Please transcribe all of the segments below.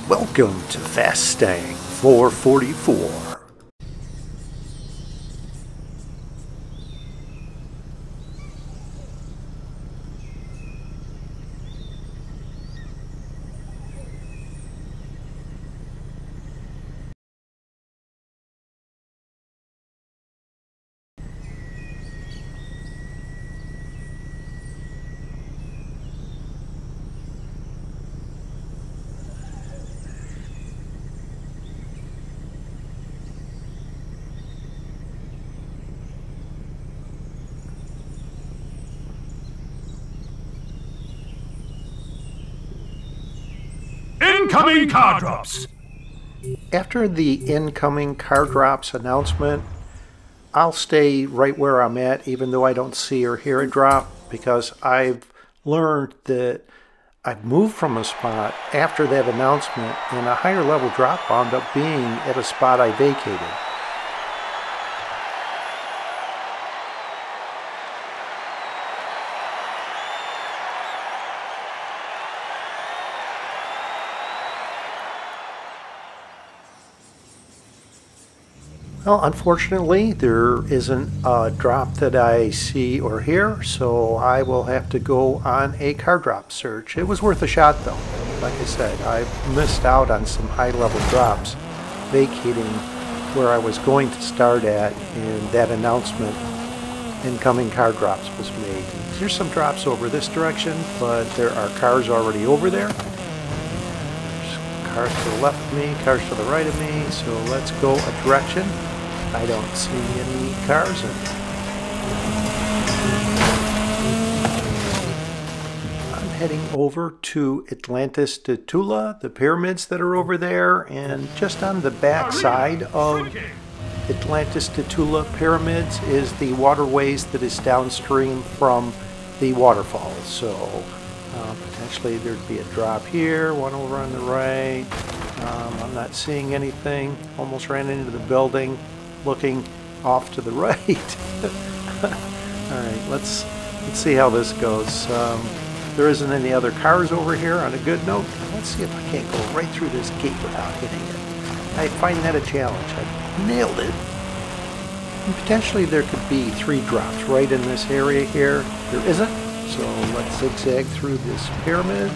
Welcome to Fast Stang 444. Incoming car drops! After the incoming car drops announcement, I'll stay right where I'm at even though I don't see or hear a drop, because I've learned that I've moved from a spot after that announcement and a higher level drop wound up being at a spot I vacated. Well, unfortunately, there isn't a drop that I see or hear, so I will have to go on a car drop search. It was worth a shot, though. Like I said, I missed out on some high-level drops, vacating where I was going to start at, and that announcement, incoming car drops, was made. There's some drops over this direction, but there are cars already over there. There's cars to the left of me, cars to the right of me, so let's go a direction. I don't see any cars in. I'm heading over to Atlantis to Tula, the pyramids that are over there, and just on the back side of Atlantis to Tula pyramids is the waterways that is downstream from the waterfalls. So potentially there'd be a drop here, one over on the right. I'm not seeing anything. Almost ran into the building. Looking off to the right. Alright, let's see how this goes. There isn't any other cars over here. On a good note, let's see if I can't go right through this gate without hitting it. I find that a challenge. I nailed it. And potentially there could be 3 drops right in this area here. There isn't, so let's zigzag through this pyramid.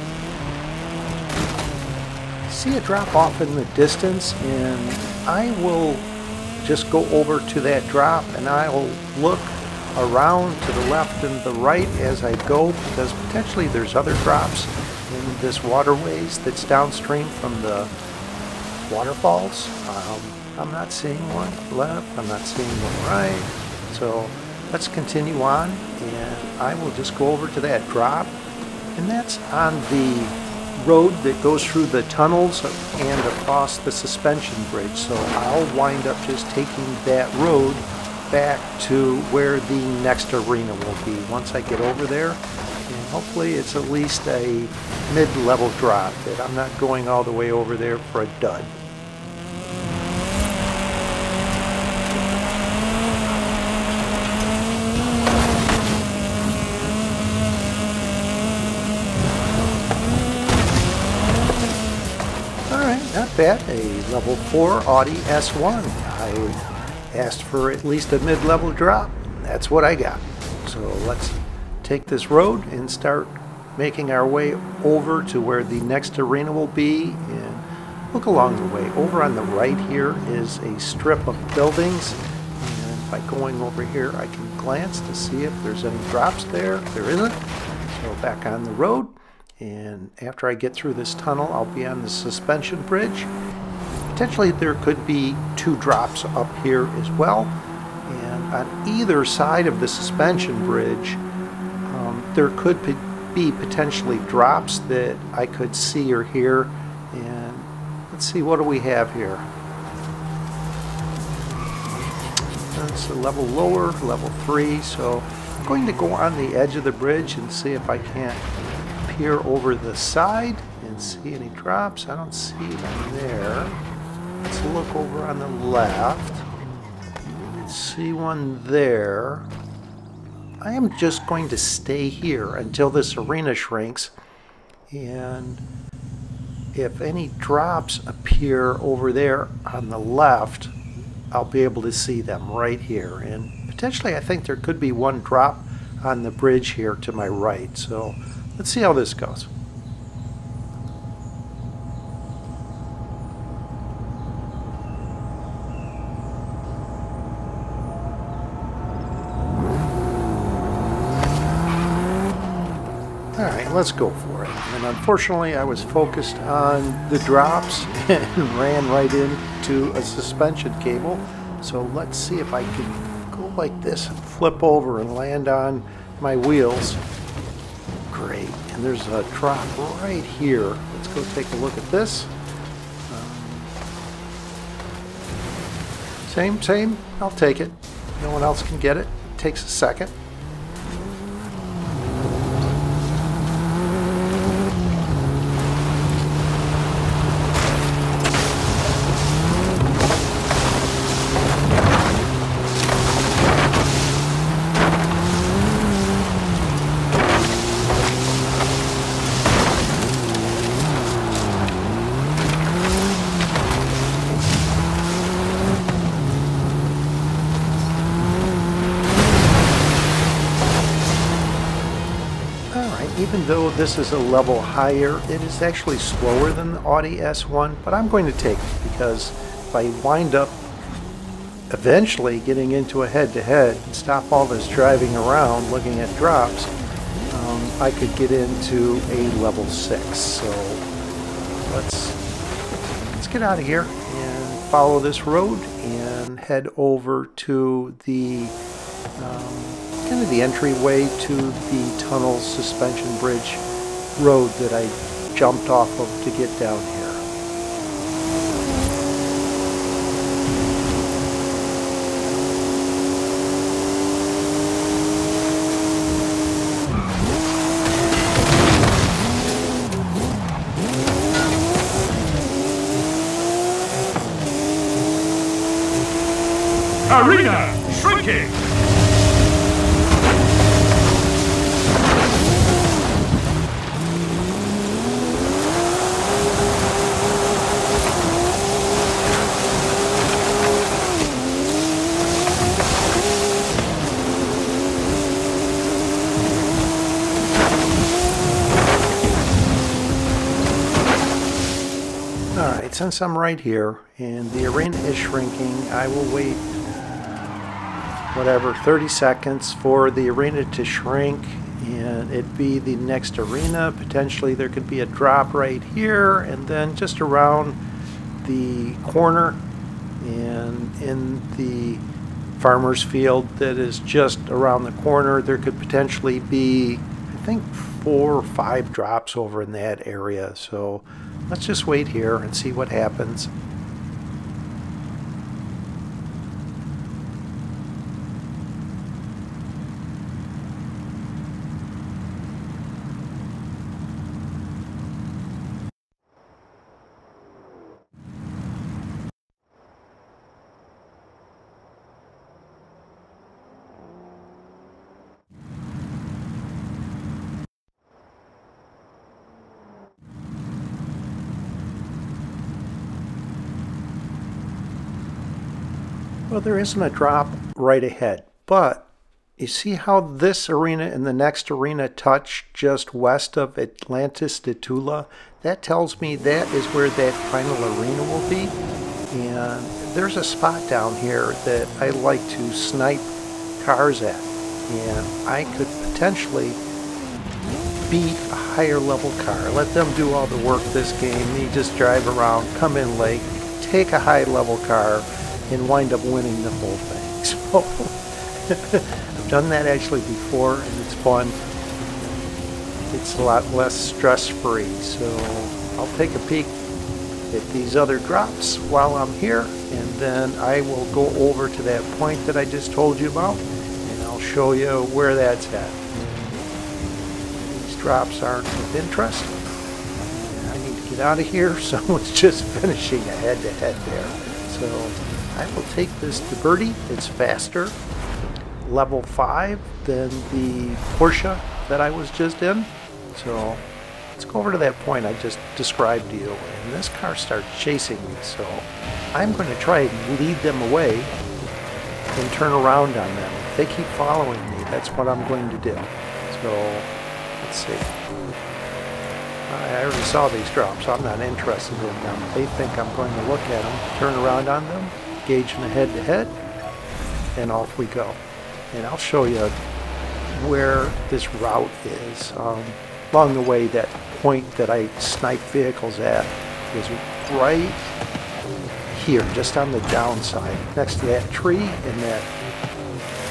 See a drop off in the distance, and I will just go over to that drop, and I'll look around to the left and the right as I go, because potentially there's other drops in this waterways that's downstream from the waterfalls. I'm not seeing one left, I'm not seeing one right, so let's continue on, and I will just go over to that drop, and that's on the road that goes through the tunnels and across the suspension bridge. So I'll wind up just taking that road back to where the next arena will be once I get over there, and hopefully it's at least a mid-level drop, that I'm not going all the way over there for a dud. Not bad, a level 4 Audi S1. I asked for at least a mid-level drop. That's what I got. So let's take this road and start making our way over to where the next arena will be, and look along the way. Over on the right here is a strip of buildings, and by going over here I can glance to see if there's any drops there. There isn't. So back on the road. And after I get through this tunnel, I'll be on the suspension bridge. Potentially there could be 2 drops up here as well. And on either side of the suspension bridge, there could be potentially drops that I could see or hear. And let's see, what do we have here? That's a level lower, level 3. So I'm going to go on the edge of the bridge and see if I can't peer over the side and see any drops. I don't see them there. Let's look over on the left. See one there. I am just going to stay here until this arena shrinks, and if any drops appear over there on the left, I'll be able to see them right here. And potentially I think there could be one drop on the bridge here to my right. So let's see how this goes. Alright, let's go for it. And unfortunately I was focused on the drops and ran right into a suspension cable. So let's see if I can go like this and flip over and land on my wheels. Great. And there's a drop right here. Let's go take a look at this. Same. I'll take it. No one else can get it. It takes a second. Even though this is a level higher, it is actually slower than the Audi S1, but I'm going to take it because if I wind up eventually getting into a head-to-head and stop all this driving around looking at drops, I could get into a level 6. So let's get out of here and follow this road and head over to the kind of the entryway to the tunnel suspension bridge road that I jumped off of to get down here. Arena shrinking. Alright, since I'm right here and the arena is shrinking, I will wait whatever 30 seconds for the arena to shrink and it be the next arena. Potentially there could be a drop right here and then just around the corner and in the farmer's field that is just around the corner there could potentially be, I think, 4 or 5 drops over in that area. So let's just wait here and see what happens. Well, there isn't a drop right ahead, but you see how this arena and the next arena touch just west of Atlantis de Tula? That tells me that is where that final arena will be. And there's a spot down here that I like to snipe cars at. And I could potentially beat a higher level car. Let them do all the work this game. Me just drive around, come in late, take a high level car, and wind up winning the whole thing. So I've done that actually before and it's fun. It's a lot less stress-free. So I'll take a peek at these other drops while I'm here and then I will go over to that point that I just told you about and I'll show you where that's at. These drops aren't of interest. I need to get out of here, so it's just finishing a head-to-head there. So I will take this to Birdie. It's faster, level 5 than the Porsche that I was just in. So let's go over to that point I just described to you, and this car starts chasing me, so I'm going to try and lead them away and turn around on them. If they keep following me, that's what I'm going to do. So, let's see. I already saw these drop, so I'm not interested in them. They think I'm going to look at them, turn around on them, engage in a head-to-head, and off we go. And I'll show you where this route is. Along the way, that point that I snipe vehicles at is right here, just on the downside, next to that tree and that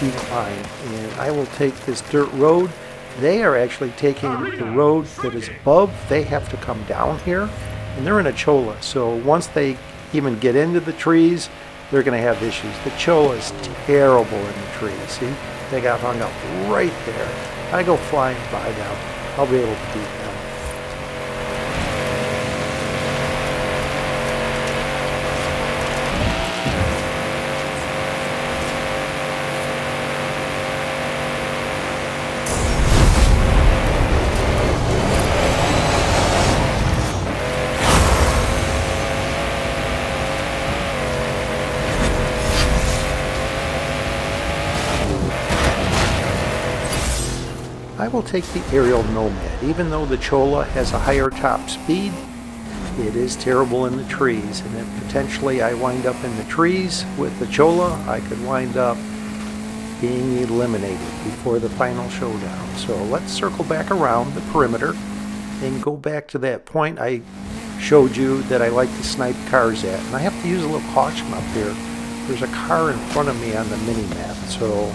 decline. And I will take this dirt road. They are actually taking the road that is above. They have to come down here, and they're in a cholla. So once they even get into the trees, they're going to have issues. The cholla is terrible in the trees. See, they got hung up right there. I go flying by them, I'll be able to beat them. I will take the aerial Nomad. Even though the Cholla has a higher top speed, it is terrible in the trees, and if potentially I wind up in the trees with the Cholla, I could wind up being eliminated before the final showdown. So let's circle back around the perimeter and go back to that point I showed you that I like to snipe cars at. And I have to use a little caution up here. There's a car in front of me on the mini-map, so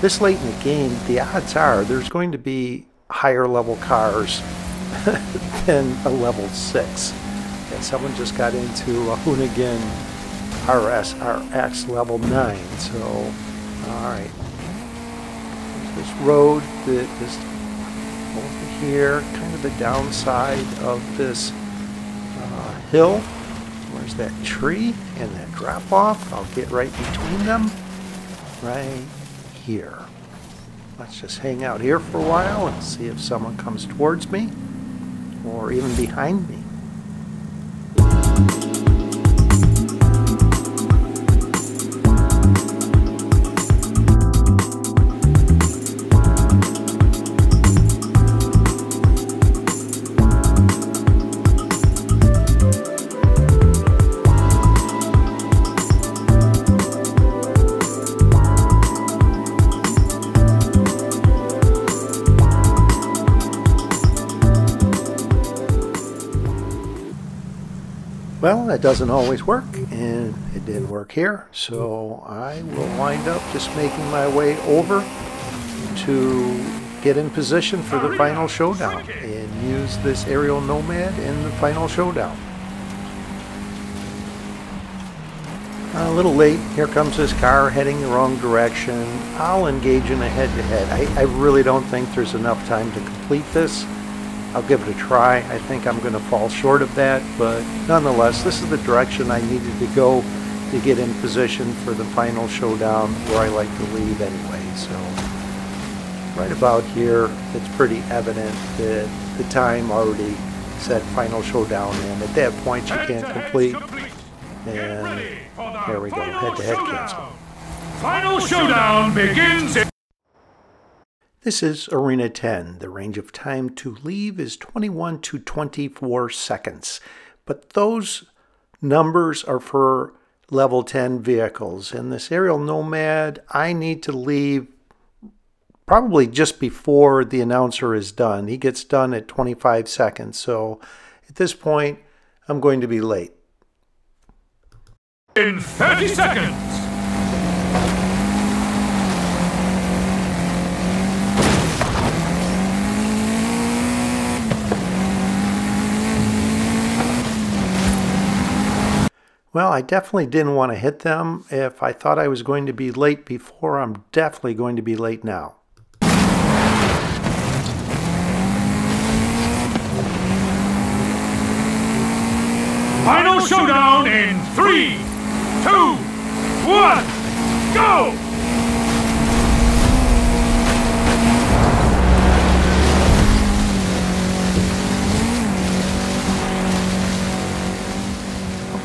this late in the game, the odds are there's going to be higher level cars than a level 6. And someone just got into a Hoonigan RX level 9. So, alright. This road that is over here, kind of the downside of this hill. Where's that tree and that drop off? I'll get right between them. Right here. Let's just hang out here for a while and see if someone comes towards me or even behind me. Well, that doesn't always work, and it didn't work here, so I will wind up just making my way over to get in position for the final showdown and use this aerial Nomad in the final showdown. A little late, here comes this car heading the wrong direction. I'll engage in a head-to-head. I really don't think there's enough time to complete this. I'll give it a try. I think I'm going to fall short of that, but nonetheless, this is the direction I needed to go to get in position for the final showdown, where I like to leave anyway. So right about here, it's pretty evident that the time already said final showdown, and at that point you can't complete. And there we go, head-to-head cancel. Final showdown begins in... This is Arena 10. The range of time to leave is 21 to 24 seconds. But those numbers are for level 10 vehicles. In this aerial Nomad, I need to leave probably just before the announcer is done. He gets done at 25 seconds. So at this point, I'm going to be late. In 30 seconds! Well, I definitely didn't want to hit them. If I thought I was going to be late before, I'm definitely going to be late now. Final showdown in 3, 2, 1, go!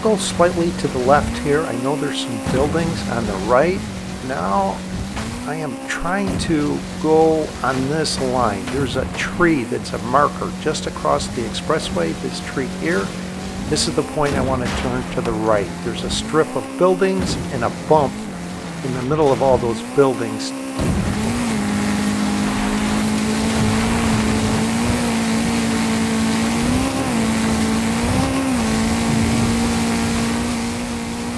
I'll go slightly to the left here. I know there's some buildings on the right. Now I am trying to go on this line. There's a tree that's a marker just across the expressway, this tree here. This is the point I want to turn to the right. There's a strip of buildings and a bump in the middle of all those buildings.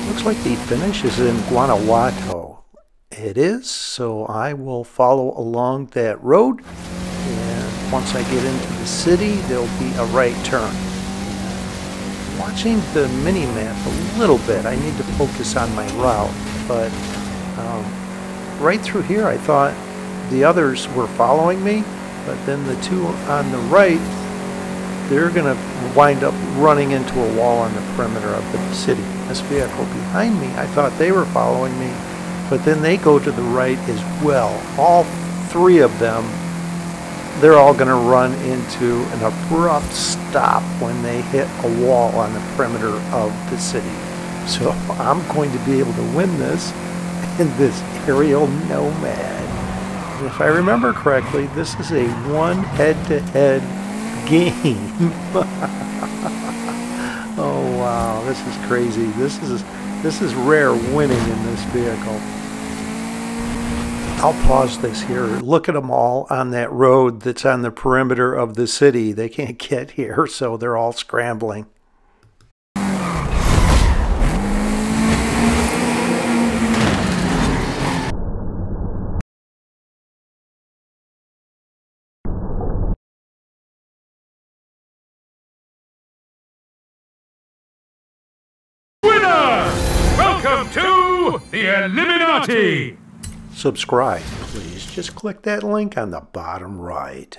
Looks like the finish is in Guanajuato. It is, so I will follow along that road, and once I get into the city there'll be a right turn. Watching the mini-map a little bit, I need to focus on my route, but right through here I thought the others were following me, but then the two on the right, they're going to wind up running into a wall on the perimeter of the city. This vehicle behind me, I thought they were following me, but then they go to the right as well. All three of them, they're all going to run into an abrupt stop when they hit a wall on the perimeter of the city. So I'm going to be able to win this in this aerial nomad. And if I remember correctly, this is a one head-to-head game. Oh wow, this is crazy. This is rare winning in this vehicle. I'll pause this here. Look at them all on that road that's on the perimeter of the city. They can't get here, so they're all scrambling. Winner! Welcome to the Illuminati! Subscribe, please. Just click that link on the bottom right.